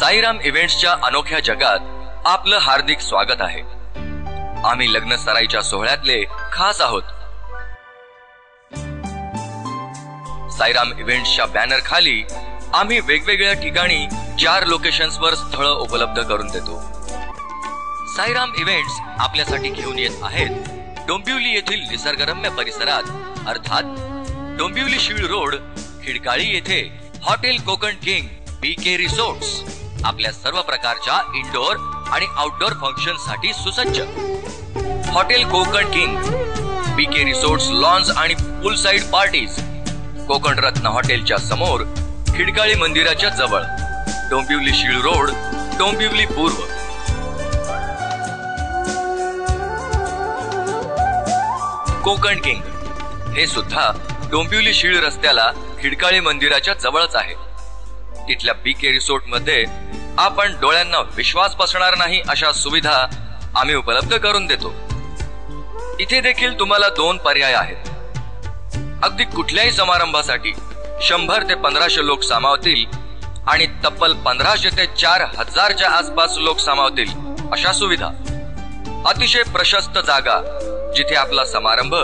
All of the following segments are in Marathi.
साईराम इव्हेंट्सच्या अनोख्या जगात आपलं हार्दिक स्वागत आहे। आम्ही लग्न सराईच्या सोहळ्यातले खास आहोत। साईराम इव्हेंट्सच्या बॅनर खाली आम्ही वेगवेगळ्या ठिकाणी 4 लोकेशन्सवर स्थळ उपलब्ध करून देतो। साईराम इव्हेंट्स आपल्यासाठी घेऊन येत आहेत डोंबिवली येथील निसर्गरम्य परिसरात अर्थात डोंबिवली शीळ रोड खिडकाळी येथे hotel Konkan king BK resorts आपल्या सर्व प्रकारच्या इंडोर आणि आउटडोर फंक्शन साठी सुसज्ज। Hotel Konkan king BK resorts lawns आणि पूल साइड पार्टीज कोकण रत्न हॉटेलच्या समोर खिडकाळी मंदिराच्या जवळ डोंबिवली शीळ रोड डोंबिवली पूर्व। कोकण किंग हे सुद्धा डोंबिवली शीळ रस्त्याला खिडकाळी मंदिराच्या जवळच आहे। तिथल्या बीके रिसोर्ट मध्ये आपण डोळ्यांना विश्वास बसणार नाही अशा सुविधा आम्ही उपलब्ध करून देतो। इथे देखील तुम्हाला 2 पर्याय आहेत। अगदी कुठल्याही समारंभासाठी 100 ते 1500 लोक सामावतील आणि तब्बल 1500 ते 4000च्या आसपास लोक सामावतील अशा सुविधा। अतिशय प्रशस्त जागा जिथे आपला समारंभ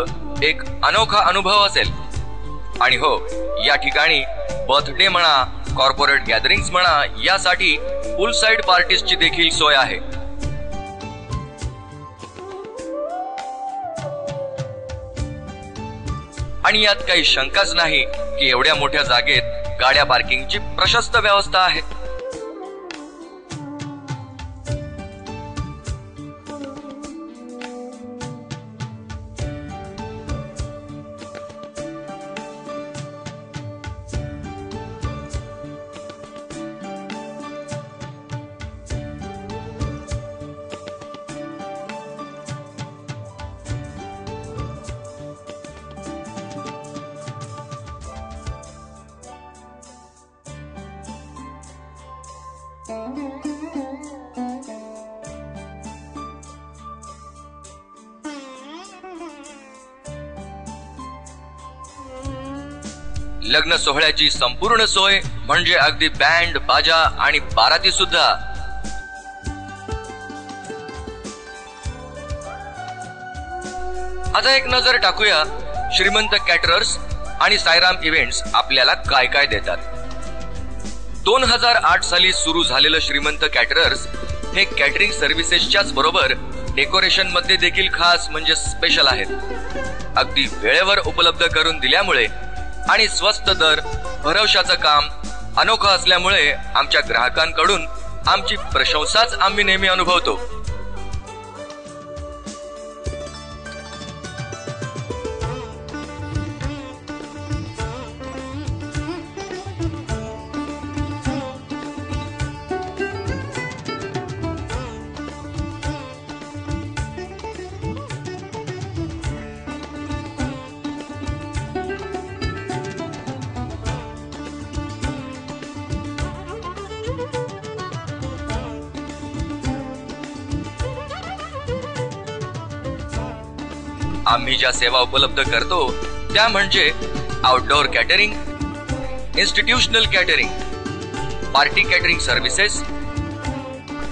एक अनोखा अनुभव असेल। आणि हो, या ठिकाणी बर्थडे म्हणा, कॉर्पोरेट गॅदरिंग्स म्हणा, यासाठी फुल साइड पार्टीजची देखील सोय आहे। आणि यात काही शंकाच नाही की एवढ्या मोठ्या जागेत गाड्या पार्किंगची प्रशस्त व्यवस्था आहे। लग्न सोहळ्याची संपूर्ण सोय म्हणजे अगदी बँड बाजा आणि बाराती सुद्धा। आता एक नजर टाकूया श्रीमंत कॅटरर्स आणि साईराम इव्हेंट्स आपल्याला काय काय देतात। 2008 साली सुरू झालेलं श्रीमंत कॅटरर्स हे कॅटरिंग सर्व्हिसेसच्याच बरोबर डेकोरेशन मध्ये देखील खास म्हणजे स्पेशल आहेत। अगदी वेळेवर उपलब्ध करून दिल्यामुळे आणि स्वस्त दर भरवशाचं काम अनोखं असल्यामुळे आमच्या ग्राहकांकडून आमची प्रशंसाच आम्ही नेहमी अनुभवतो। आम्ही ज्या सेवा उपलब्ध करतो त्या म्हणजे outdoor catering, institutional catering, party catering services,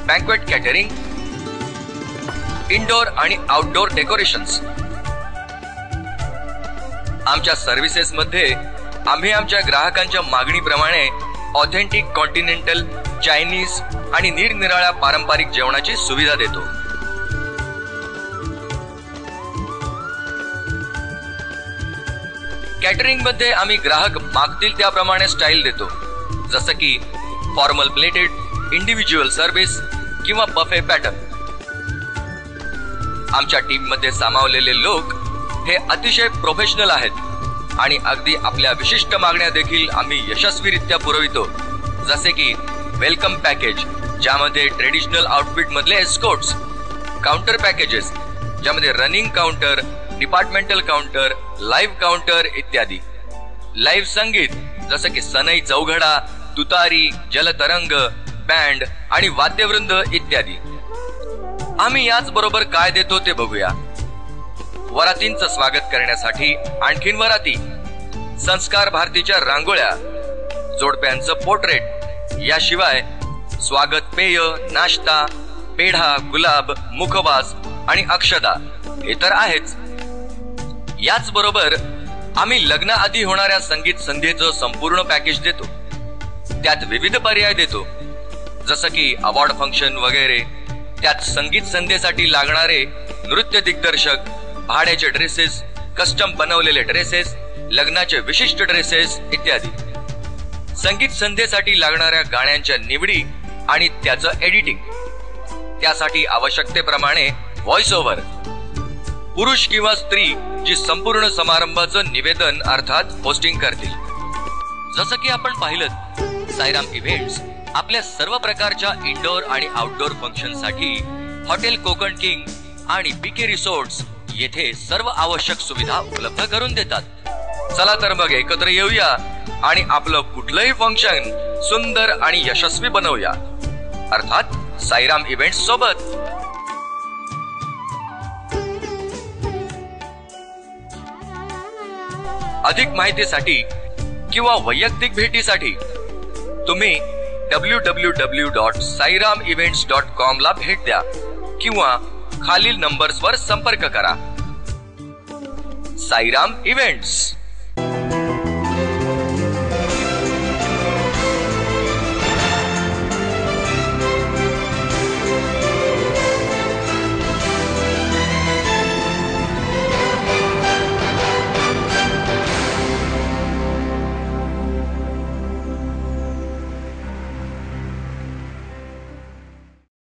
banquet catering, indoor आणि आउटडोर डेकोरेशन्स। आमच्या सर्व्हिसेस मध्ये आम्ही आमच्या ग्राहकांच्या मागणीप्रमाणे ऑथेंटिक कॉन्टिनेंटल, चायनीज आणि निरनिराळ्या पारंपरिक जेवणाची सुविधा देतो। कॅटरिंग मध्ये आम्ही ग्राहक मागतील त्याप्रमाणे स्टाईल देतो, जसं की फॉर्मल प्लेटेड, इंडिव्हिज्युअल सर्व्हिस किंवा बफे पॅटर्न। आमच्या टीम मध्ये सामावलेले लोक हे अतिशय प्रोफेशनल आहेत आणि अगदी आपल्या विशिष्ट मागण्या देखील आम्ही यशस्वीरित्या पुरवितो, जसे की वेलकम पॅकेज ज्यामध्ये ट्रेडिशनल आउटफिट मधले एस्कॉर्ट्स, काउंटर पॅकेजेस ज्यामध्ये running counter, departmental counter, live counter इत्यादी, लाईव्ह संगीत जसं की सनई चौघडा, तुतारी, जलतरंग, बँड आणि वाद्यवृंद इत्यादी। आम्ही याच बरोबर काय देतो ते बघूया। वरातींचं स्वागत करण्यासाठी आणखीन वराती, संस्कार भारतीच्या रांगोळ्या, जोडप्यांचं पोर्ट्रेट, याशिवाय स्वागत पेय, नाश्ता, पेढा, गुलाब, मुखवास आणि अक्षदा हे तर आहेच. याच बरोबर आम्ही लग्नाआधी होणाऱ्या संगीत संध्येचं संपूर्ण पॅकेज देतो. त्यात विविध पर्याय देतो, जसं की अवॉर्ड फंक्शन वगैरे. त्यात संगीत संध्येसाठी लागणारे नृत्य दिग्दर्शक, भाड्याचे ड्रेसेस, कस्टम बनवलेले ड्रेसेस, लग्नाचे विशिष्ट ड्रेसेस इत्यादी. संगीत संध्येसाठी लागणाऱ्या गाण्यांच्या निवडी आणि त्याचं एडिटिंग. त्यासाठी आवश्यकतेप्रमाणे व्हॉइस ओव्हर. पुरुष किंवा स्त्री जी संपूर्ण समारंभाचं निवेदन अर्थात होस्टिंग करतील. जसं की आपण पाहिलं, साईराम इव्हेंट्स आपल्या सर्व प्रकारच्या इंडोर आणि आउटडोर फंक्शनसाठी हॉटेल कोकण किंग आणि बीके रिसोर्ट्स येथे सर्व आवश्यक सुविधा उपलब्ध करून देतात. चला तर मग एकत्र येऊया आणि आपलं कुठलंही फंक्शन सुंदर आणि यशस्वी बनवूया, अर्थात साईराम इव्हेंट्स सोबत. अधिक माहितीसाठी किंवा वैयक्तिक भेटीसाठी तुम्ही www.sairamevents.com ला भेट द्या किंवा खालील नंबर्सवर संपर्क करा. साईराम इव्हेंट्स.